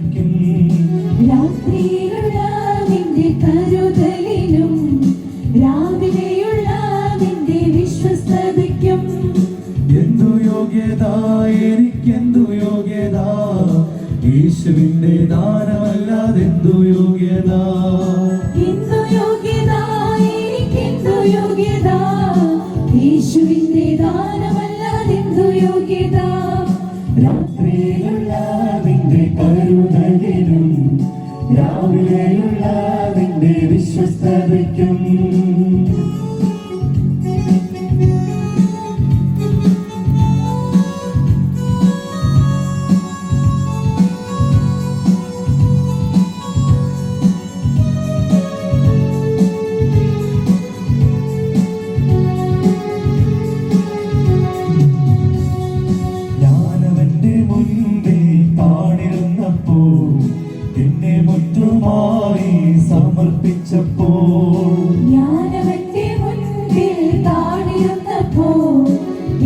വിശ്വസ്തതയ്ക്കും രാത്രിയിലുള്ള നിന്റെ കരുതലിനും രാവിലെയുള്ള നിന്റെ വിശ്വസ്തതയ്ക്കും എന്തു യോഗ്യത, എനിക്കെന്തു യോഗ്യത, യേശുവിന്റെ ദാനമല്ലാതെന്തു യോഗ്യത. എന്തു യോഗ്യത, എനിക്കെന്തു യോഗ്യത, യേശുവിന്റെ ദാനമല്ലാതെന്തു യോഗ്യത. രാത്രിയിലുള്ള നിന്റെ കരുതലിനും രാവിലെയുള്ള നിന്റെ വിശ്വസ്തതയ്ക്കും എന്നെ മുറ്റുമായി സമർപ്പിച്ചപ്പോൾ ഞാനവന്റെ മുൻപിൽ താണിരുന്നപ്പോൾ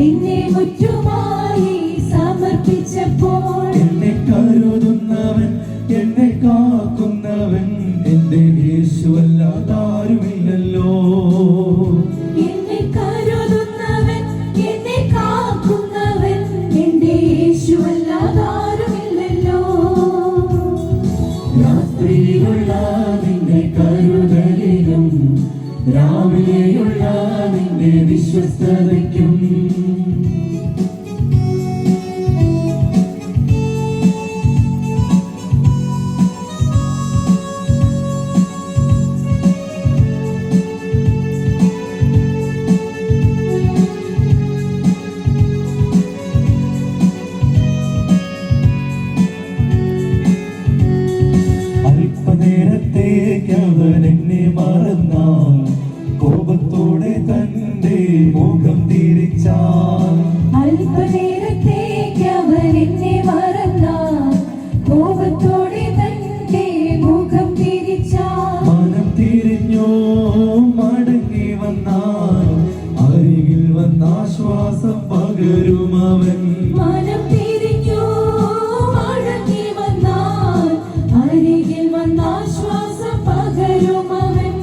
എന്നെ മുറ്റുമായി സമർപ്പിച്ചപ്പോൾ എന്നെ കരുതുന്നവൻ, എന്നെ കാക്കുന്നവൻ എന്റെ യേശുവല്ലാതാരുമില്ലല്ലോ. എന്നെ കരുതുന്നവൻ, എന്നെ കാക്കുന്നവൻ എന്റെ യേശുവല്ലാതാരുമില്ലല്ലോ. രാത്രിയിലുള്ള നിന്റെ കരുതലിനും രാവിലെയുള്ള നിന്റെ വിശ്വസ്തതയ്ക്കും നേരത്തേക്ക് അവൻ എന്നെ മറന്നാൽ കോപത്തോടെ തന്റെ മുഖം തിരിച്ചാൽ അല്പനേരത്തേക്ക് അവൻ എന്നെ മറന്നാൽ കോപത്തോടെ തന്റെ മുഖം തിരിച്ചാൽ മനം തിരിഞ്ഞോ മടങ്ങി വന്നാൽ അരികിൽ വന്നാശ്വാസം പകരുമവൻ. മനം തിരിഞ്ഞോ മടങ്ങി വന്നാൽ അരികിൽ വന്നാശ്വാസം പകരുമവൻ.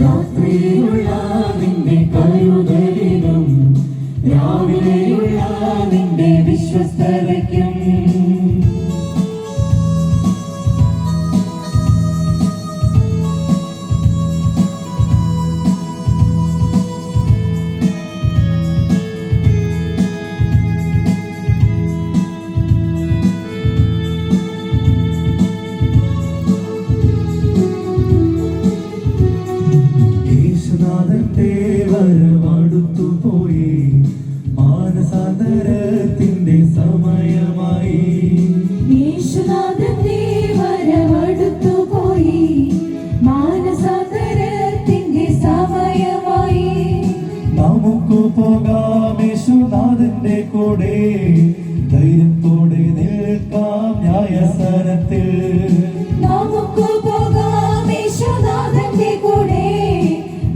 രാത്രിയിലുള്ള നിന്റെ കരുതലിനും രാവിലെയുള്ള നിന്റെ വിശ്വസ്തതയ്ക്കും യേശുനാഥന്റെ വരവടുത്തുപോയി, മാനസാന്തരത്തിന്റെ സമയമായി. യേശുനാഥന്റെ വരവടുത്തുപോയി, മാനസാന്തരത്തിന്റെ സമയമായി. നമുക്ക് പോകാം യേശുനാഥന്റെ കൂടെ, ധൈര്യത്തോടെ നിൽക്കാം ന്യായസനത്തിൽ. നമുക്ക് പോകാം യേശുനാഥന്റെ കൂടെ,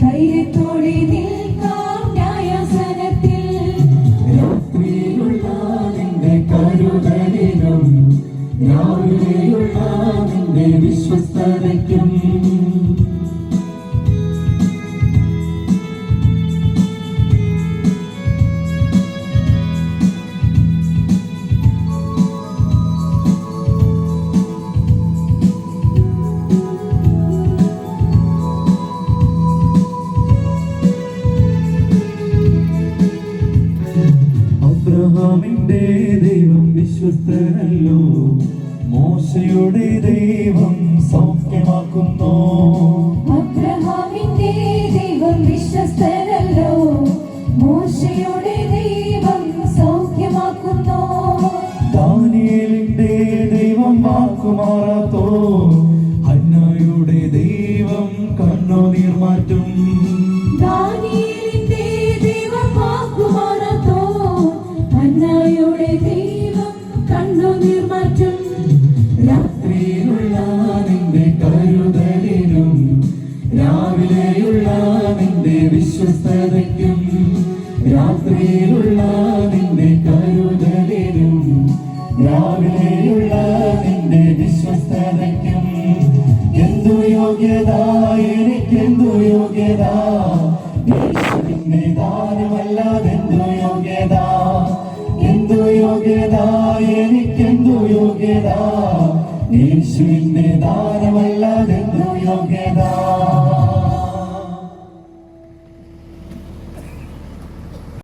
ധൈര്യത്തോടെ നിൽക്കാം ന്യായാസനത്തിൽ. രാത്രിയിലുള്ള നിന്റെ കരുതലിനും രാവിലെയുള്ള നിന്റെ വിശ്വസ്തതയ്ക്കും അബ്രഹാമിന്റെ ദൈവം വിശ്വസ്തനല്ലോ, മോശയുടെ ദൈവം സൗഖ്യമാക്കുന്നു. അബ്രഹാമിന്റെ ദൈവം വിശ്വസ്തനല്ലോ, മോശയുടെ ദൈവം സൗഖ്യമാക്കുന്നു. ദാനിയേലിന്റെ ദൈവം വാക്കുമാറാത്തോ, ഹന്നായുടെ ദൈവം കണ്ണുനീർ മാറ്റും. ദാനിയേലിന്റെ ദൈവം വാക്കുമാറാത്തോ, ഹന്നായുടെ ദൈവം കണ്ണുനീർ മാറ്റും. രാത്രിയിലുള്ള നിന്റെ കരുതലിനും രാവിലെയുള്ള നിന്റെ വിശ്വസ്തതയ്ക്കും രാത്രിയിലുള്ള നിന്റെ കരുതലിനും രാവിലെയുള്ള നിന്റെ യോഗ്യത എനിക്കെന്തു യോഗ്യത യേശുവിന്റെ ദാനമല്ലാതെന്തു യോഗ്യത